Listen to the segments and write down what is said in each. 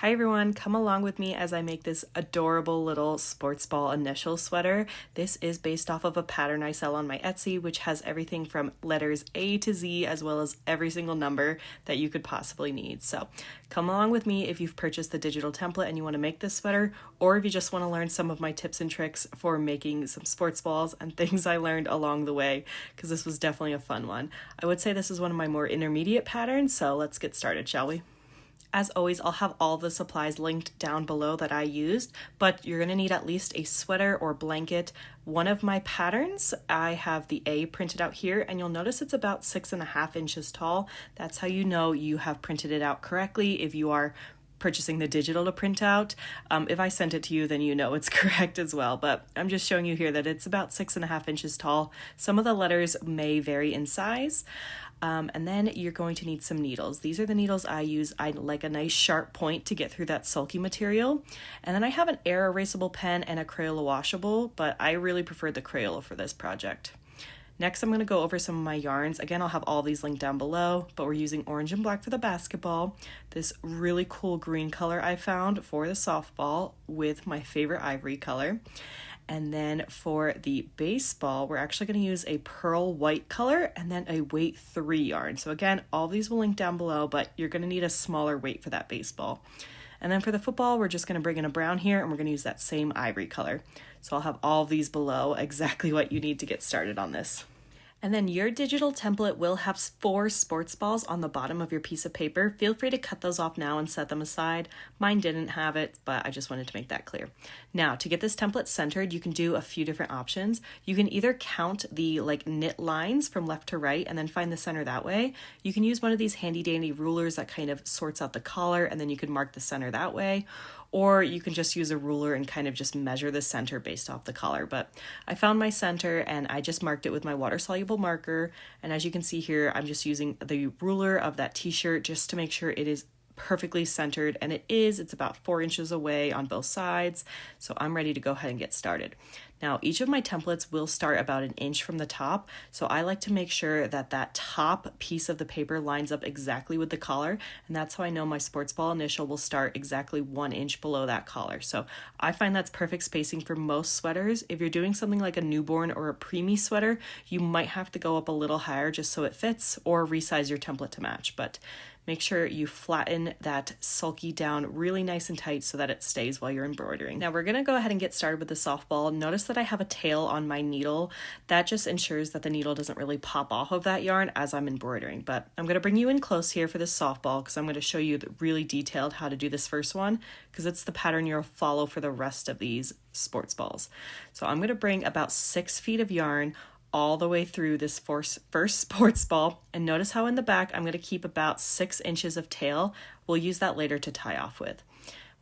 Hi everyone, come along with me as I make this adorable little sports ball initial sweater. This is based off of a pattern I sell on my Etsy, which has everything from letters A to Z as well as every single number that you could possibly need. So come along with me if you've purchased the digital template and you want to make this sweater, or if you just want to learn some of my tips and tricks for making some sports balls and things I learned along the way, because this was definitely a fun one. I would say this is one of my more intermediate patterns, so let's get started, shall we? As always, I'll have all the supplies linked down below that I used, but you're going to need at least a sweater or blanket. One of my patterns, I have the A printed out here, and you'll notice it's about 6.5 inches tall. That's how you know you have printed it out correctly if you are purchasing the digital to print out. If I sent it to you, then you know it's correct as well, but I'm just showing you here that it's about 6.5 inches tall. Some of the letters may vary in size. And then you're going to need some needles. These are the needles I use. I like a nice sharp point to get through that sulky material. And then I have an air erasable pen and a Crayola washable, but I really prefer the Crayola for this project. Next, I'm going to go over some of my yarns. Again, I'll have all these linked down below, but we're using orange and black for the basketball, this really cool green color I found for the softball with my favorite ivory color. And then for the baseball, we're actually going to use a pearl white color and then a weight 3 yarn. So again, all these will link down below, but you're going to need a smaller weight for that baseball. And then for the football, we're just going to bring in a brown here and we're going to use that same ivory color. So I'll have all of these below, exactly what you need to get started on this. And then your digital template will have 4 sports balls on the bottom of your piece of paper. Feel free to cut those off now and set them aside. Mine didn't have it, but I just wanted to make that clear. Now, to get this template centered, you can do a few different options. You can either count the knit lines from left to right and then find the center that way. You can use one of these handy dandy rulers that kind of sorts out the collar, and then you can mark the center that way. Or you can just use a ruler and kind of just measure the center based off the collar. But I found my center and I just marked it with my water-soluble marker. And as you can see here, I'm just using the ruler of that t-shirt just to make sure it is perfectly centered, and it's about 4 inches away on both sides. So I'm ready to go ahead and get started. Now, each of my templates will start about 1 inch from the top. So I like to make sure that that top piece of the paper lines up exactly with the collar. And that's how I know my sports ball initial will start exactly 1 inch below that collar. So I find that's perfect spacing for most sweaters. If you're doing something like a newborn or a preemie sweater, you might have to go up a little higher just so it fits, or resize your template to match. But make sure you flatten that sulky down really nice and tight so that it stays while you're embroidering. Now we're gonna go ahead and get started with the softball. Notice that I have a tail on my needle. That just ensures that the needle doesn't really pop off of that yarn as I'm embroidering. But I'm gonna bring you in close here for this softball because I'm gonna show you really detailed how to do this first one, because it's the pattern you'll follow for the rest of these sports balls. So I'm gonna bring about 6 feet of yarn all the way through this first sports ball, and notice how in the back I'm going to keep about 6 inches of tail. We'll use that later to tie off with.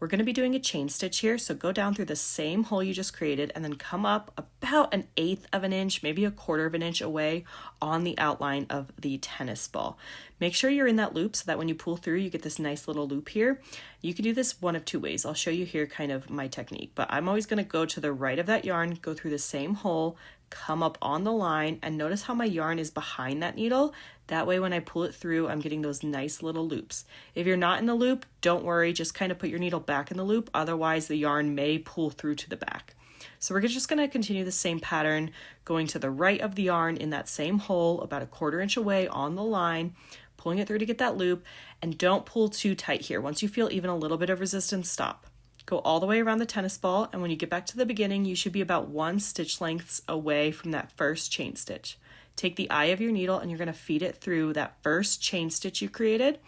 We're going to be doing a chain stitch here, so go down through the same hole you just created and then come up about 1/8 of an inch, maybe 1/4 of an inch away on the outline of the tennis ball. Make sure you're in that loop so that when you pull through you get this nice little loop here. You can do this one of 2 ways. I'll show you here kind of my technique, but I'm always going to go to the right of that yarn, go through the same hole, come up on the line, and notice how my yarn is behind that needle. That way when I pull it through, I'm getting those nice little loops. If you're not in the loop, don't worry, just kind of put your needle back in the loop, otherwise the yarn may pull through to the back. So we're just going to continue the same pattern, going to the right of the yarn in that same hole, about 1/4 inch away on the line, pulling it through to get that loop, and don't pull too tight here. Once you feel even a little bit of resistance, stop. Go all the way around the tennis ball, and when you get back to the beginning, you should be about 1 stitch lengths away from that first chain stitch. Take the eye of your needle and you're going to feed it through that first chain stitch you created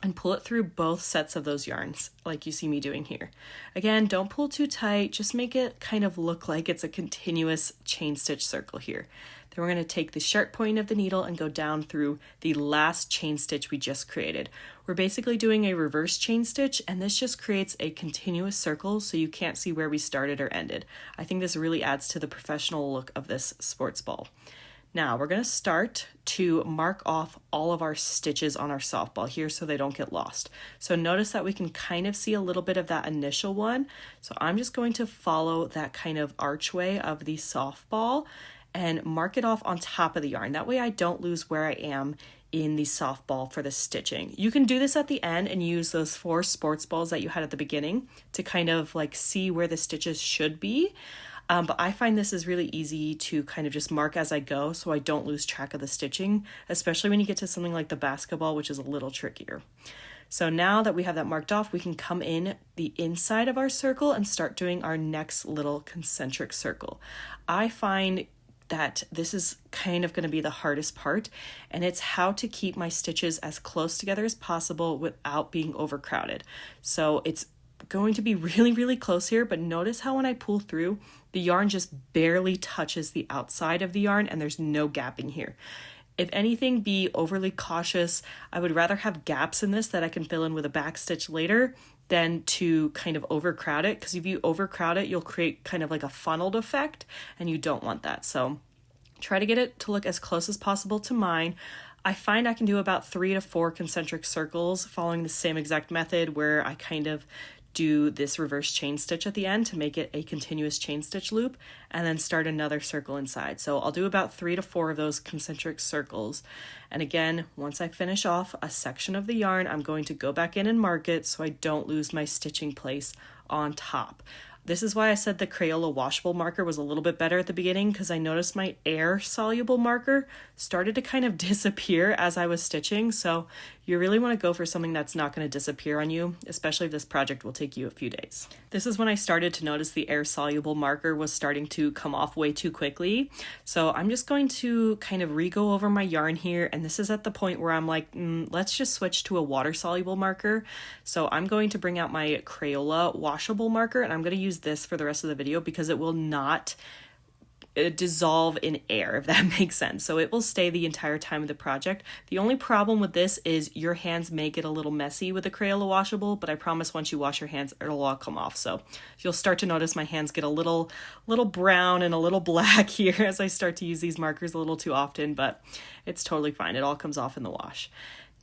and pull it through both sets of those yarns like you see me doing here. Again, don't pull too tight, just make it kind of look like it's a continuous chain stitch circle here. Then we're going to take the sharp point of the needle and go down through the last chain stitch we just created. We're basically doing a reverse chain stitch, and this just creates a continuous circle so you can't see where we started or ended. I think this really adds to the professional look of this sports ball. Now we're going to start to mark off all of our stitches on our softball here so they don't get lost. So notice that we can kind of see a little bit of that initial one. So I'm just going to follow that kind of archway of the softball and mark it off on top of the yarn. That way I don't lose where I am in the softball for the stitching. You can do this at the end and use those 4 sports balls that you had at the beginning to kind of like see where the stitches should be. But I find this is really easy to kind of just mark as I go so I don't lose track of the stitching, especially when you get to something like the basketball, which is a little trickier. So now that we have that marked off, we can come in the inside of our circle and start doing our next little concentric circle. I find that this is kind of going to be the hardest part, and it's how to keep my stitches as close together as possible without being overcrowded. So it's going to be really, really close here, but notice how when I pull through, the yarn just barely touches the outside of the yarn and there's no gapping here. If anything, be overly cautious. I would rather have gaps in this that I can fill in with a back stitch later than to kind of overcrowd it, because if you overcrowd it, you'll create kind of like a funneled effect, and you don't want that. So try to get it to look as close as possible to mine. I find I can do about 3 to 4 concentric circles following the same exact method where I kind of do this reverse chain stitch at the end to make it a continuous chain stitch loop, and then start another circle inside. So I'll do about 3 to 4 of those concentric circles. And again, once I finish off a section of the yarn, I'm going to go back in and mark it so I don't lose my stitching place on top. This is why I said the Crayola washable marker was a little bit better at the beginning, because I noticed my air soluble marker started to kind of disappear as I was stitching. So you really want to go for something that's not going to disappear on you, especially if this project will take you a few days. This is when I started to notice the air soluble marker was starting to come off way too quickly. So I'm just going to kind of re-go over my yarn here. And this is at the point where I'm like, let's just switch to a water soluble marker. So I'm going to bring out my Crayola washable marker, and I'm going to use this for the rest of the video because it will not dissolve in air, if that makes sense. So it will stay the entire time of the project. The only problem with this is your hands may get a little messy with the Crayola washable, but I promise once you wash your hands, it'll all come off. So you'll start to notice my hands get a little brown and a little black here as I start to use these markers a little too often, but it's totally fine. It all comes off in the wash.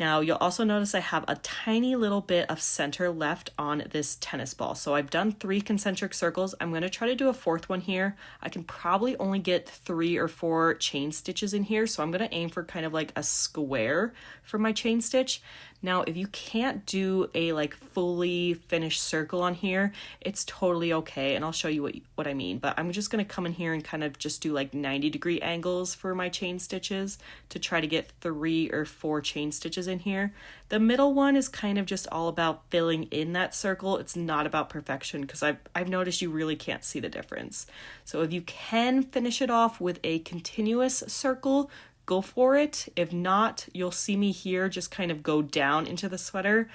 Now you'll also notice I have a tiny little bit of center left on this tennis ball. So I've done 3 concentric circles. I'm going to try to do a 4th one here. I can probably only get 3 or 4 chain stitches in here. So I'm going to aim for kind of like a square for my chain stitch. Now, if you can't do a like fully finished circle on here, it's totally okay. And I'll show you what I mean, but I'm just going to come in here and kind of just do like 90-degree angles for my chain stitches to try to get 3 or 4 chain stitches in here. The middle one is kind of just all about filling in that circle. It's not about perfection, because I've noticed you really can't see the difference. So if you can finish it off with a continuous circle, go for it. If not, you'll see me here just kind of go down into the sweater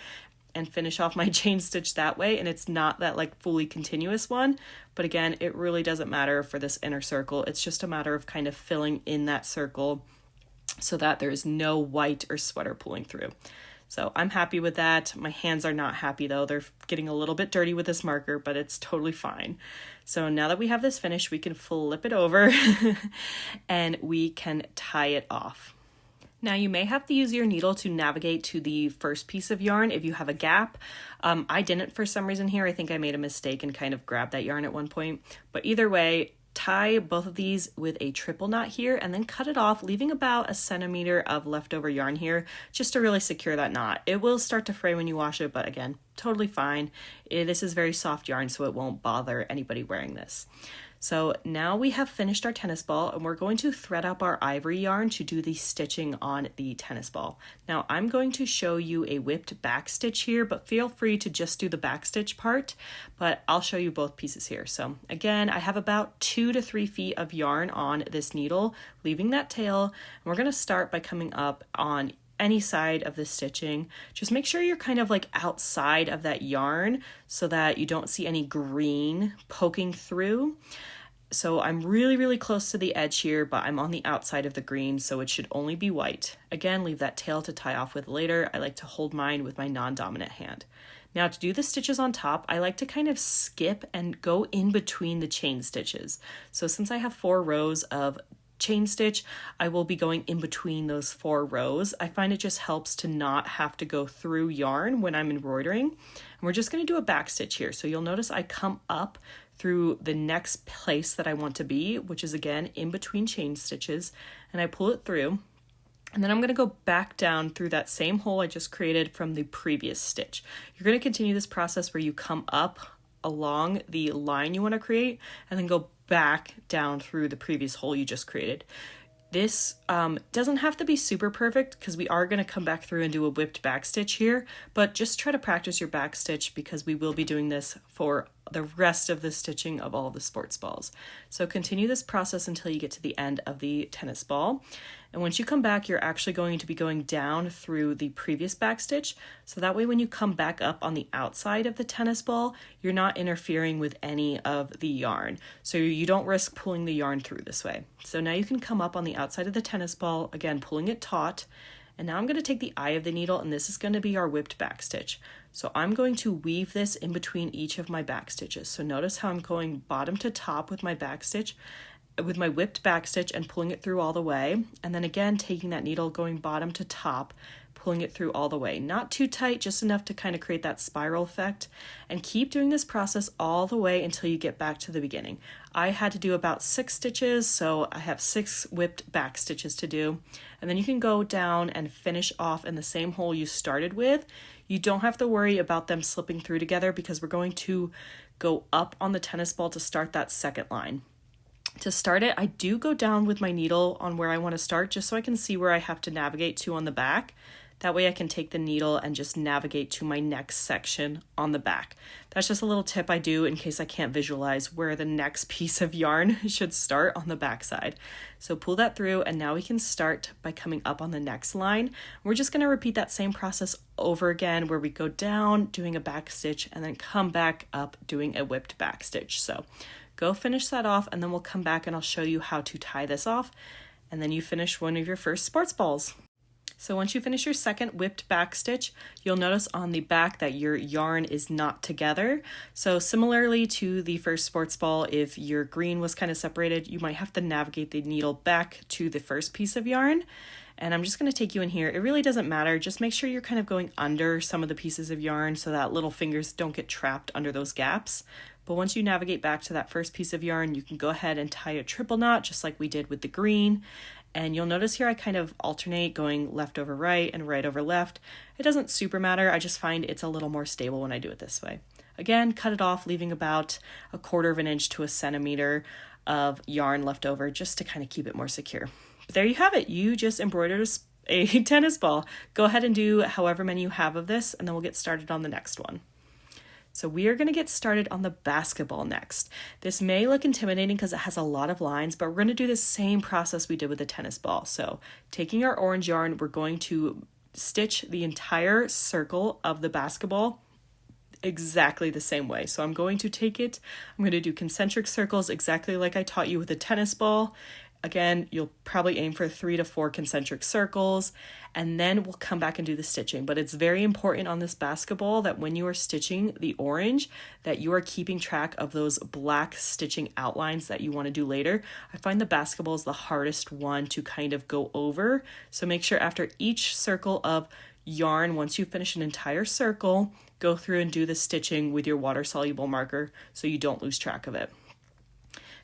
and finish off my chain stitch that way. And it's not that like fully continuous one, but again, it really doesn't matter for this inner circle. It's just a matter of kind of filling in that circle so that there's no white or sweater pulling through. So I'm happy with that. My hands are not happy though. They're getting a little bit dirty with this marker, but it's totally fine. So now that we have this finished, we can flip it over and we can tie it off. Now you may have to use your needle to navigate to the first piece of yarn if you have a gap. I didn't for some reason here. I think I made a mistake and kind of grabbed that yarn at one point. But either way, tie both of these with a triple knot here and then cut it off, leaving about 1 centimeter of leftover yarn here just to really secure that knot. It will start to fray when you wash it, but again, totally fine. This is very soft yarn, so it won't bother anybody wearing this. So now we have finished our tennis ball, and we're going to thread up our ivory yarn to do the stitching on the tennis ball. Now I'm going to show you a whipped back stitch here, but feel free to just do the back stitch part, but I'll show you both pieces here. So again, I have about 2 to 3 feet of yarn on this needle, leaving that tail, and we're going to start by coming up on any side of the stitching. Just make sure you're kind of like outside of that yarn so that you don't see any green poking through. So I'm really, really close to the edge here, but I'm on the outside of the green, so it should only be white. Again, leave that tail to tie off with later. I like to hold mine with my non-dominant hand. Now to do the stitches on top, I like to kind of skip and go in between the chain stitches. So since I have 4 rows of chain stitch, I will be going in between those 4 rows. I find it just helps to not have to go through yarn when I'm embroidering. And we're just going to do a back stitch here. So you'll notice I come up through the next place that I want to be, which is again in between chain stitches, and I pull it through. And then I'm going to go back down through that same hole I just created from the previous stitch. You're going to continue this process where you come up along the line you want to create and then go back down through the previous hole you just created. This doesn't have to be super perfect because we are going to come back through and do a whipped back stitch here, but just try to practice your back stitch because we will be doing this for the rest of the stitching of all of the sports balls. So continue this process until you get to the end of the tennis ball. And once you come back, you're actually going to be going down through the previous back stitch. So that way, when you come back up on the outside of the tennis ball, you're not interfering with any of the yarn. So you don't risk pulling the yarn through this way. So now you can come up on the outside of the tennis ball, again, pulling it taut. And now I'm going to take the eye of the needle, and this is going to be our whipped back stitch. So I'm going to weave this in between each of my back stitches. So notice how I'm going bottom to top with my back stitch, with my whipped back stitch and pulling it through all the way. And then again, taking that needle, going bottom to top, pulling it through all the way. Not too tight, just enough to kind of create that spiral effect. And keep doing this process all the way until you get back to the beginning. I had to do about 6 stitches, so I have 6 whipped back stitches to do. And then you can go down and finish off in the same hole you started with. You don't have to worry about them slipping through together because we're going to go up on the tennis ball to start that second line. To start it, I do go down with my needle on where I want to start just so I can see where I have to navigate to on the back. That way I can take the needle and just navigate to my next section on the back. That's just a little tip I do in case I can't visualize where the next piece of yarn should start on the back side. So pull that through, and now we can start by coming up on the next line. We're just going to repeat that same process over again where we go down doing a back stitch and then come back up doing a whipped back stitch. So go finish that off, and then we'll come back and I'll show you how to tie this off. And then you finish one of your first sports balls. So once you finish your second whipped back stitch, you'll notice on the back that your yarn is not together. So similarly to the first sports ball, if your green was kind of separated, you might have to navigate the needle back to the first piece of yarn. And I'm just going to take you in here. It really doesn't matter. Just make sure you're kind of going under some of the pieces of yarn so that little fingers don't get trapped under those gaps. But once you navigate back to that first piece of yarn, you can go ahead and tie a triple knot just like we did with the green. And you'll notice here I kind of alternate going left over right and right over left. It doesn't super matter. I just find it's a little more stable when I do it this way. Again, cut it off, leaving about 1/4 of an inch to 1 centimeter of yarn left over just to kind of keep it more secure. But there you have it. You just embroidered a tennis ball. Go ahead and do however many you have of this, and then we'll get started on the next one. So we are going to get started on the basketball next. This may look intimidating because it has a lot of lines, but we're going to do the same process we did with the tennis ball. So taking our orange yarn, we're going to stitch the entire circle of the basketball exactly the same way. So I'm going to take it, I'm going to do concentric circles exactly like I taught you with the tennis ball. Again, you'll probably aim for 3 to 4 concentric circles, and then we'll come back and do the stitching. But it's very important on this basketball that when you are stitching the orange, that you are keeping track of those black stitching outlines that you want to do later. I find the basketball is the hardest one to kind of go over. So make sure after each circle of yarn, once you finish an entire circle, go through and do the stitching with your water-soluble marker so you don't lose track of it.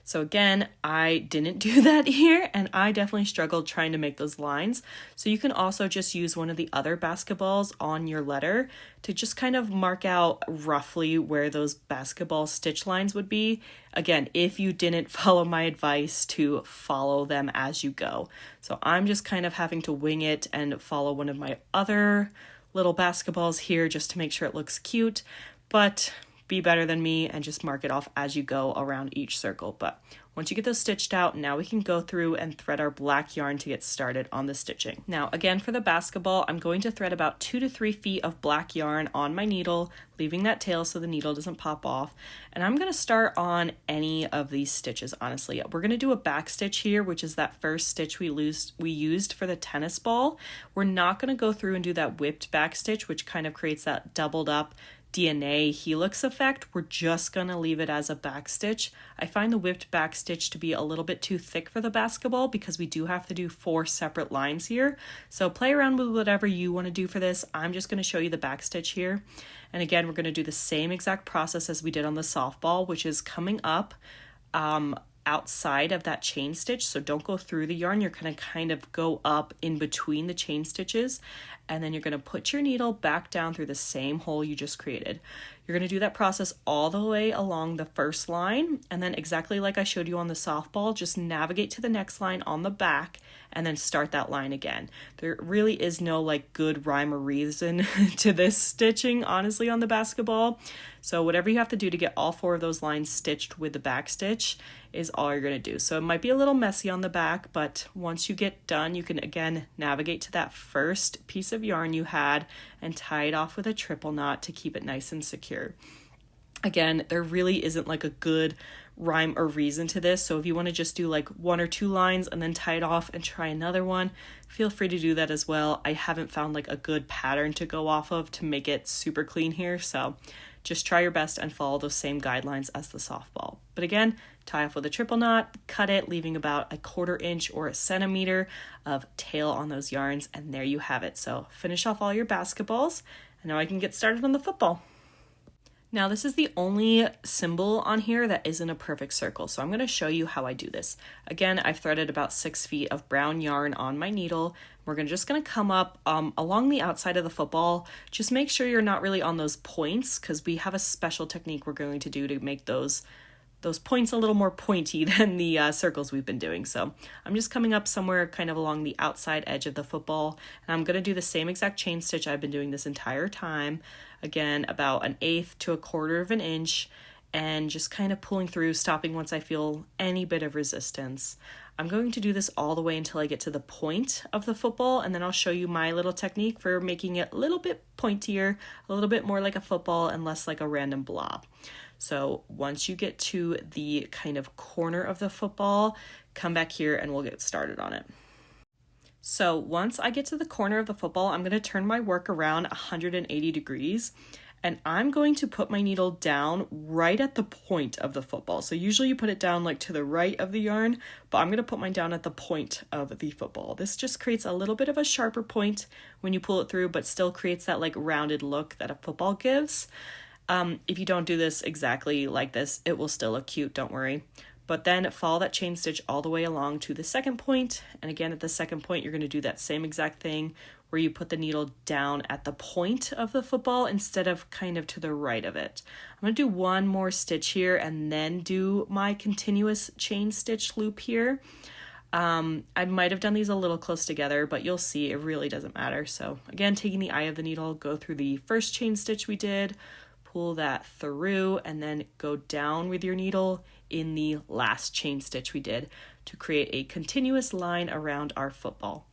So again, I didn't do that here, and I definitely struggled trying to make those lines. So you can also just use one of the other basketballs on your letter to just kind of mark out roughly where those basketball stitch lines would be. Again, if you didn't follow my advice to follow them as you go. So I'm just kind of having to wing it and follow one of my other little basketballs here just to make sure it looks cute, but be better than me and just mark it off as you go around each circle. But once you get those stitched out, now we can go through and thread our black yarn to get started on the stitching. Now again, for the basketball, I'm going to thread about 2 to 3 feet of black yarn on my needle, leaving that tail so the needle doesn't pop off. And I'm going to start on any of these stitches, honestly. We're going to do a back stitch here, which is that first stitch we used for the tennis ball. We're not going to go through and do that whipped back stitch, which kind of creates that doubled up DNA helix effect. We're just going to leave it as a back stitch. I find the whipped back stitch to be a little bit too thick for the basketball because we do have to do 4 separate lines here. So play around with whatever you want to do for this. I'm just going to show you the back stitch here. And again, we're going to do the same exact process as we did on the softball, which is coming up outside of that chain stitch. So don't go through the yarn. You're going to kind of go up in between the chain stitches, and then you're going to put your needle back down through the same hole you just created. You're going to do that process all the way along the first line, and then exactly like I showed you on the softball, just navigate to the next line on the back and then start that line again. There really is no like good rhyme or reason to this stitching, honestly, on the basketball. So whatever you have to do to get all 4 of those lines stitched with the back stitch is all you're going to do. So it might be a little messy on the back, but once you get done, you can again navigate to that first piece of yarn you had and tie it off with a triple knot to keep it nice and secure. Again, there really isn't like a good rhyme or reason to this. So if you want to just do like 1 or 2 lines and then tie it off and try another one, feel free to do that as well. I haven't found like a good pattern to go off of to make it super clean here. So just try your best and follow those same guidelines as the softball. But again, tie off with a triple knot, cut it, leaving about a 1/4 inch or a centimeter of tail on those yarns, and there you have it. So finish off all your basketballs, and now I can get started on the football. Now this is the only symbol on here that isn't a perfect circle, so I'm going to show you how I do this. Again, I've threaded about 6 feet of brown yarn on my needle. We're just going to come up along the outside of the football. Just make sure you're not really on those points, because we have a special technique we're going to do to make those points a little more pointy than the circles we've been doing. So I'm just coming up somewhere kind of along the outside edge of the football, and I'm going to do the same exact chain stitch I've been doing this entire time. Again, about 1/8 to 1/4 of an inch, and just kind of pulling through, stopping once I feel any bit of resistance. I'm going to do this all the way until I get to the point of the football, and then I'll show you my little technique for making it a little bit pointier, a little bit more like a football and less like a random blob. So once you get to the kind of corner of the football, come back here and we'll get started on it. So once I get to the corner of the football, I'm going to turn my work around 180 degrees, and I'm going to put my needle down right at the point of the football. So usually you put it down like to the right of the yarn, but I'm going to put mine down at the point of the football. This just creates a little bit of a sharper point when you pull it through, but still creates that like rounded look that a football gives. If you don't do this exactly like this, it will still look cute, don't worry. But then follow that chain stitch all the way along to the second point. And again, at the second point, you're going to do that same exact thing where you put the needle down at the point of the football instead of kind of to the right of it. I'm going to do one more stitch here and then do my continuous chain stitch loop here. I might have done these a little close together, but you'll see it really doesn't matter. So again, taking the eye of the needle, go through the first chain stitch we did, pull that through, and then go down with your needle in the last chain stitch we did to create a continuous line around our football.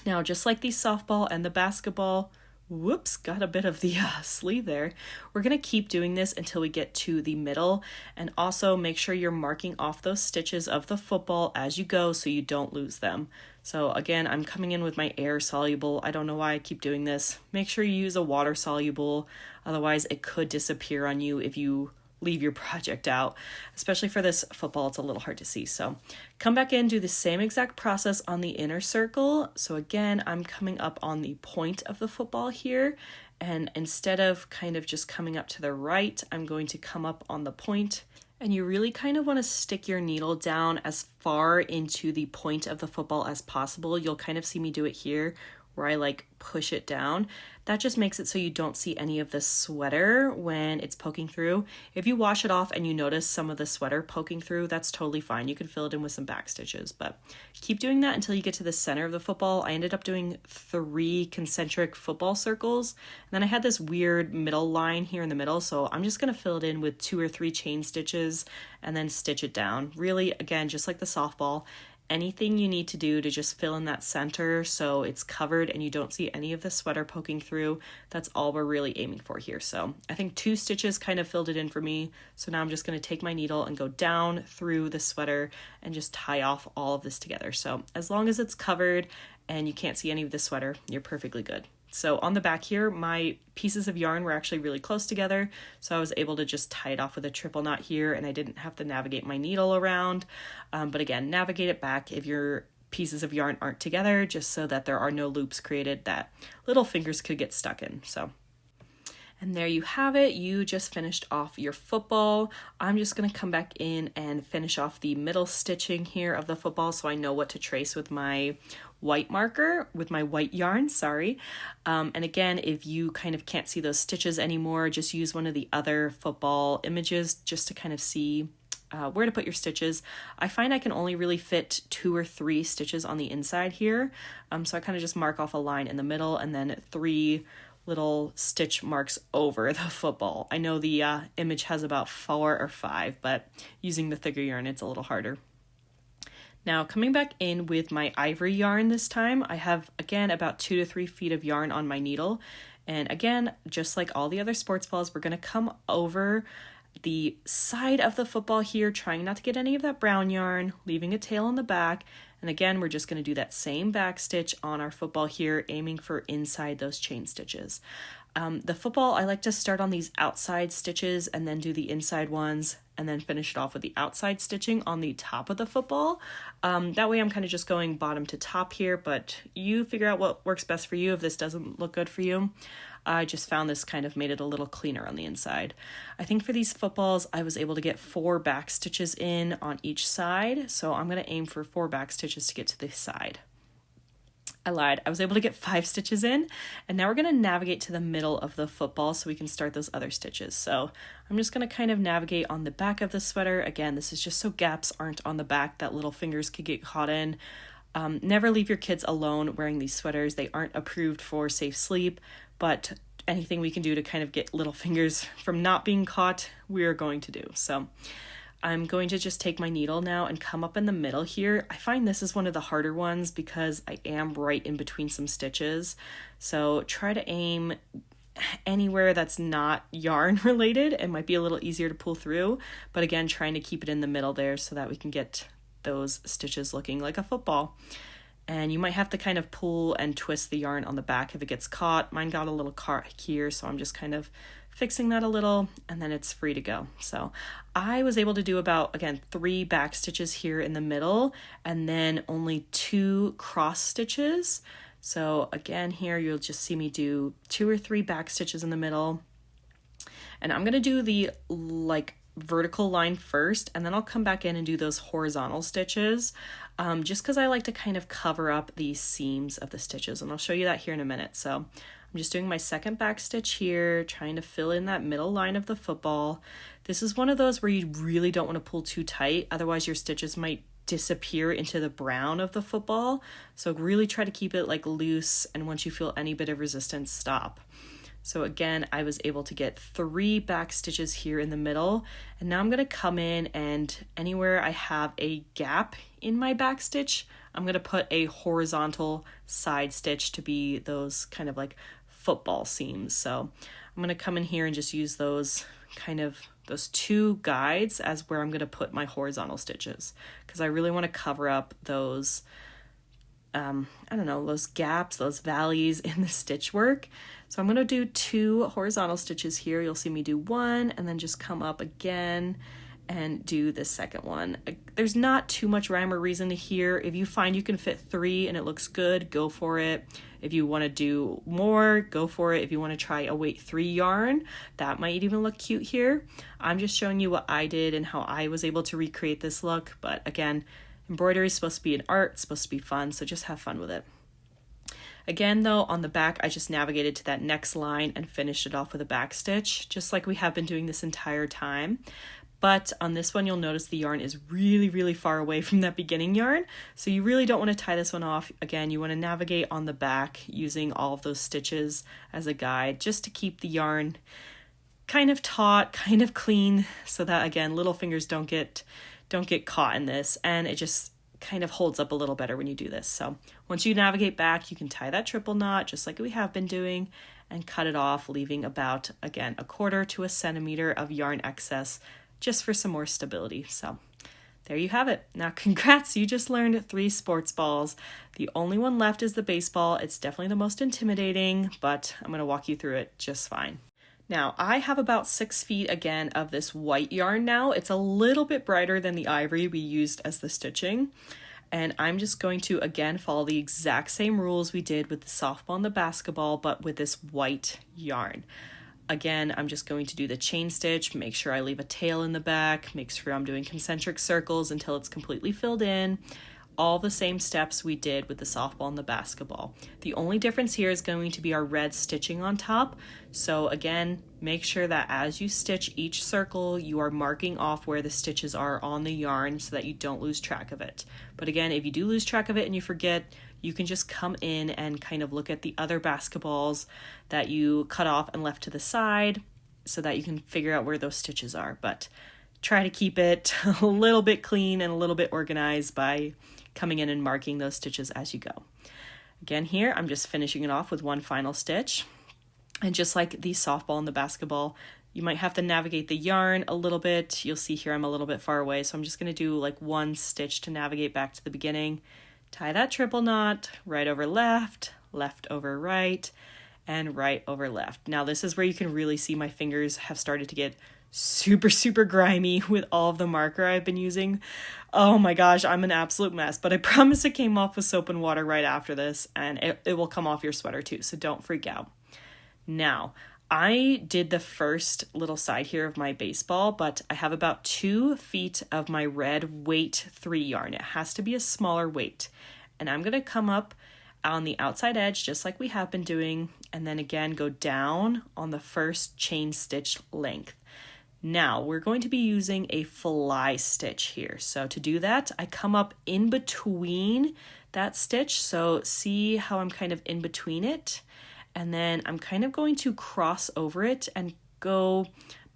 Now, just like the softball and the basketball, whoops, got a bit of the sleeve there. We're going to keep doing this until we get to the middle, and also make sure you're marking off those stitches of the football as you go so you don't lose them. So again, I'm coming in with my air soluble. I don't know why I keep doing this. Make sure you use a water soluble, otherwise it could disappear on you if you leave your project out. Especially for this football, it's a little hard to see. So come back in, do the same exact process on the inner circle. So again, I'm coming up on the point of the football here, and instead of kind of just coming up to the right, I'm going to come up on the point. And you really kind of want to stick your needle down as far into the point of the football as possible. You'll kind of see me do it here where I like push it down. That just makes it so you don't see any of the sweater when it's poking through. If you wash it off and you notice some of the sweater poking through, that's totally fine. You can fill it in with some back stitches, but keep doing that until you get to the center of the football. I ended up doing 3 concentric football circles, and then I had this weird middle line here in the middle, so I'm just going to fill it in with 2 or 3 chain stitches and then stitch it down. Really, again, just like the softball, anything you need to do to just fill in that center so it's covered and you don't see any of the sweater poking through, that's all we're really aiming for here. So I think 2 stitches kind of filled it in for me. So now I'm just going to take my needle and go down through the sweater and just tie off all of this together. So as long as it's covered and you can't see any of the sweater, you're perfectly good. So on the back here, my pieces of yarn were actually really close together, so I was able to just tie it off with a triple knot here, and I didn't have to navigate my needle around. But again, navigate it back if your pieces of yarn aren't together, just so that there are no loops created that little fingers could get stuck in. And there you have it. You just finished off your football. I'm just going to come back in and finish off the middle stitching here of the football so I know what to trace with my white marker, with my white yarn, sorry. And again, if you kind of can't see those stitches anymore, just use one of the other football images just to kind of see where to put your stitches. I find I can only really fit 2 or 3 stitches on the inside here. So I kind of just mark off a line in the middle and then 3 little stitch marks over the football. I know the image has about 4 or 5, but using the thicker yarn, it's a little harder. Now coming back in with my ivory yarn this time, I have again about 2 to 3 feet of yarn on my needle. And again, just like all the other sports balls, we're going to come over the side of the football here, trying not to get any of that brown yarn, leaving a tail on the back. And again, we're just going to do that same back stitch on our football here, aiming for inside those chain stitches. The football, I like to start on these outside stitches and then do the inside ones and then finish it off with the outside stitching on the top of the football. That way I'm kind of just going bottom to top here, but you figure out what works best for you if this doesn't look good for you. I just found this kind of made it a little cleaner on the inside. I think for these footballs, I was able to get 4 back stitches in on each side. So I'm going to aim for 4 back stitches to get to the side. I lied. I was able to get 5 stitches in, and now we're going to navigate to the middle of the football so we can start those other stitches. So I'm just going to kind of navigate on the back of the sweater. Again, this is just so gaps aren't on the back that little fingers could get caught in. Never leave your kids alone wearing these sweaters. They aren't approved for safe sleep, but anything we can do to kind of get little fingers from not being caught, we're going to do. So I'm going to just take my needle now and come up in the middle here. I find this is one of the harder ones because I am right in between some stitches. So try to aim anywhere that's not yarn related. It might be a little easier to pull through, but again, trying to keep it in the middle there so that we can get those stitches looking like a football. And you might have to kind of pull and twist the yarn on the back if it gets caught. Mine got a little caught here, so I'm just kind of fixing that a little, and then it's free to go. So I was able to do about, again, 3 back stitches here in the middle, and then only 2 cross stitches. So again, here you'll just see me do 2 or 3 back stitches in the middle. And I'm gonna do the vertical line first, and then I'll come back in and do those horizontal stitches, just because I like to kind of cover up the seams of the stitches, and I'll show you that here in a minute. So I'm just doing my second back stitch here, trying to fill in that middle line of the football. This is one of those where you really don't want to pull too tight, otherwise your stitches might disappear into the brown of the football. So really try to keep it loose, and once you feel any bit of resistance, stop. So again, I was able to get 3 back stitches here in the middle, and now I'm going to come in, and anywhere I have a gap in my back stitch, I'm going to put a horizontal side stitch to be those kind of football seams. So I'm going to come in here and just use those 2 guides as where I'm going to put my horizontal stitches, because I really want to cover up those those gaps, those valleys in the stitch work. So I'm going to do 2 horizontal stitches here. You'll see me do 1 and then just come up again and do the second one. There's not too much rhyme or reason here. If you find you can fit 3 and it looks good, go for it. If you want to do more, go for it. If you want to try a weight 3 yarn, that might even look cute here. I'm just showing you what I did and how I was able to recreate this look. But again, embroidery is supposed to be an art, it's supposed to be fun, so just have fun with it. Again, though, on the back, I just navigated to that next line and finished it off with a back stitch, just like we have been doing this entire time. But on this one, you'll notice the yarn is really, really far away from that beginning yarn, so you really don't want to tie this one off. Again, you want to navigate on the back using all of those stitches as a guide, just to keep the yarn kind of taut, kind of clean, so that, again, little fingers don't get caught in this, and it just kind of holds up a little better when you do this. So once you navigate back, you can tie that triple knot just like we have been doing and cut it off, leaving about, again, 1/4 to 1 centimeter of yarn excess just for some more stability. So there you have it. Now congrats, you just learned 3 sports balls. The only one left is the baseball. It's definitely the most intimidating, but I'm going to walk you through it just fine. Now, I have about 6 feet, again, of this white yarn now. It's a little bit brighter than the ivory we used as the stitching. And I'm just going to, again, follow the exact same rules we did with the softball and the basketball, but with this white yarn. Again, I'm just going to do the chain stitch, make sure I leave a tail in the back, make sure I'm doing concentric circles until it's completely filled in. All the same steps we did with the softball and the basketball. The only difference here is going to be our red stitching on top. So again, make sure that as you stitch each circle, you are marking off where the stitches are on the yarn so that you don't lose track of it. But again, if you do lose track of it and you forget, you can just come in and kind of look at the other basketballs that you cut off and left to the side so that you can figure out where those stitches are. But try to keep it a little bit clean and a little bit organized by coming in and marking those stitches as you go. Again, here I'm just finishing it off with one final stitch. And just like the softball and the basketball, you might have to navigate the yarn a little bit. You'll see here I'm a little bit far away, so I'm just going to do like one stitch to navigate back to the beginning. Tie that triple knot, right over left, left over right, and right over left. Now this is where you can really see my fingers have started to get super grimy with all of the marker I've been using. Oh my gosh, I'm an absolute mess, but I promise it came off with soap and water right after this, and it will come off your sweater too, so don't freak out. Now, I did the first little side here of my baseball, but I have about 2 feet of my red weight 3 yarn. It has to be a smaller weight. And I'm going to come up on the outside edge just like we have been doing, and then again go down on the first chain stitch length. Now we're going to be using a fly stitch here. So to do that, I come up in between that stitch. So see how I'm kind of in between it? And then I'm kind of going to cross over it and go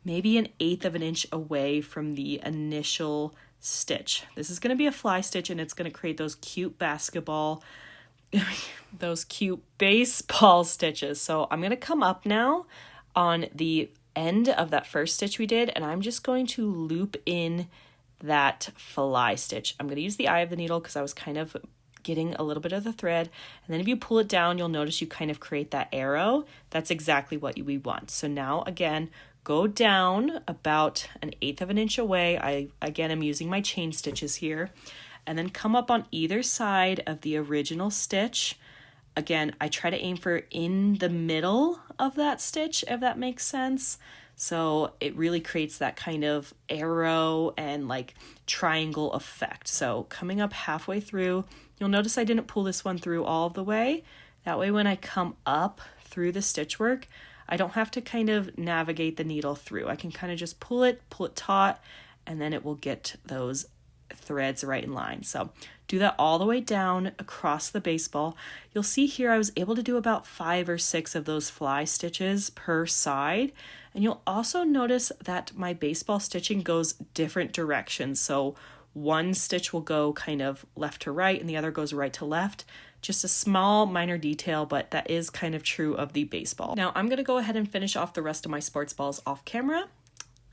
maybe 1/8 of an inch away from the initial stitch. This is going to be a fly stitch, and it's going to create those cute those cute baseball stitches. So I'm going to come up now on the end of that first stitch we did, and I'm just going to loop in that fly stitch. I'm going to use the eye of the needle because I was kind of getting a little bit of the thread, and then if you pull it down, you'll notice you kind of create that arrow. That's exactly what we want. So now again, go down about 1/8 of an inch away. I again am using my chain stitches here, and then come up on either side of the original stitch. Again, I try to aim for in the middle of that stitch, if that makes sense. So it really creates that kind of arrow and like triangle effect. So coming up halfway through, you'll notice I didn't pull this one through all the way. That way when I come up through the stitch work, I don't have to kind of navigate the needle through. I can kind of just pull it taut, and then it will get those threads right in line. So do that all the way down across the baseball. You'll see here I was able to do about 5 or 6 of those fly stitches per side. And you'll also notice that my baseball stitching goes different directions. So one stitch will go kind of left to right and the other goes right to left. Just a small minor detail, but that is kind of true of the baseball. Now I'm going to go ahead and finish off the rest of my sports balls off camera.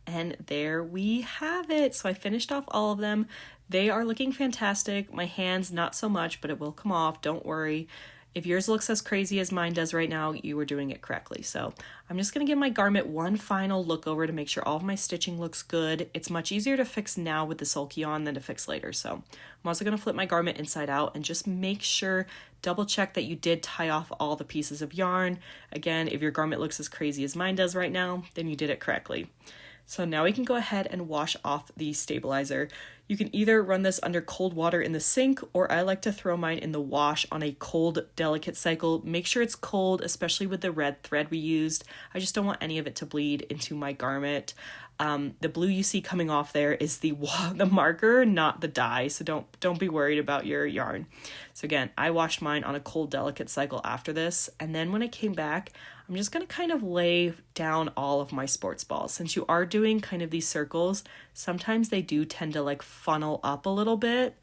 And there we have it. So I finished off all of them. They are looking fantastic. My hands, not so much, but it will come off. Don't worry. If yours looks as crazy as mine does right now, you were doing it correctly. So I'm just going to give my garment one final look over to make sure all of my stitching looks good. It's much easier to fix now with the Sulky on than to fix later. So I'm also going to flip my garment inside out and just make sure, double check that you did tie off all the pieces of yarn. Again, if your garment looks as crazy as mine does right now, then you did it correctly. So now we can go ahead and wash off the stabilizer. You can either run this under cold water in the sink, or I like to throw mine in the wash on a cold, delicate cycle. Make sure it's cold, especially with the red thread we used. I just don't want any of it to bleed into my garment. The blue you see coming off there is the marker, not the dye, so don't be worried about your yarn. So again, I washed mine on a cold, delicate cycle after this, and then when I came back, I'm just going to kind of lay down all of my sports balls. Since you are doing kind of these circles, sometimes they do tend to like funnel up a little bit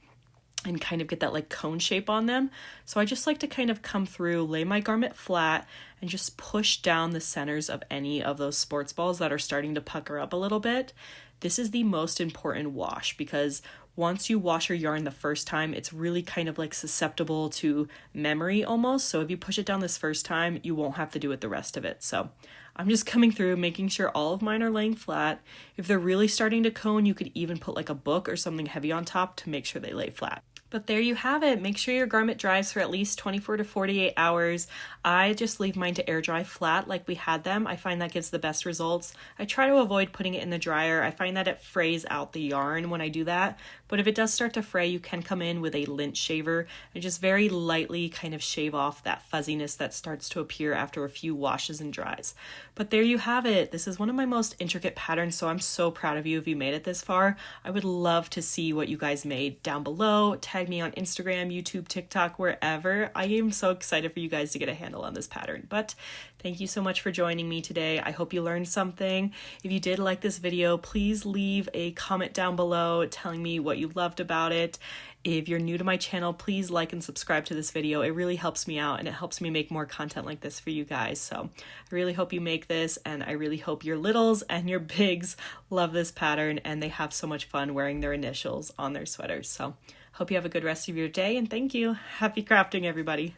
and kind of get that like cone shape on them. So I just like to kind of come through, lay my garment flat, and just push down the centers of any of those sports balls that are starting to pucker up a little bit. This is the most important wash, because once you wash your yarn the first time, it's really kind of like susceptible to memory almost. So if you push it down this first time, you won't have to do it the rest of it. So I'm just coming through, making sure all of mine are laying flat. If they're really starting to cone, you could even put like a book or something heavy on top to make sure they lay flat. But there you have it. Make sure your garment dries for at least 24 to 48 hours. I just leave mine to air dry flat like we had them. I find that gives the best results. I try to avoid putting it in the dryer. I find that it frays out the yarn when I do that. But if it does start to fray, you can come in with a lint shaver and just very lightly kind of shave off that fuzziness that starts to appear after a few washes and dries. But there you have it. This is one of my most intricate patterns, so I'm so proud of you if you made it this far. I would love to see what you guys made down below. Tag me on Instagram, YouTube, TikTok, wherever. I am so excited for you guys to get a handle on this pattern. But thank you so much for joining me today. I hope you learned something. If you did like this video, please leave a comment down below telling me what you loved about it. If you're new to my channel, please like and subscribe to this video. It really helps me out and it helps me make more content like this for you guys. So I really hope you make this, and I really hope your littles and your bigs love this pattern and they have so much fun wearing their initials on their sweaters. So hope you have a good rest of your day, and thank you. Happy crafting, everybody.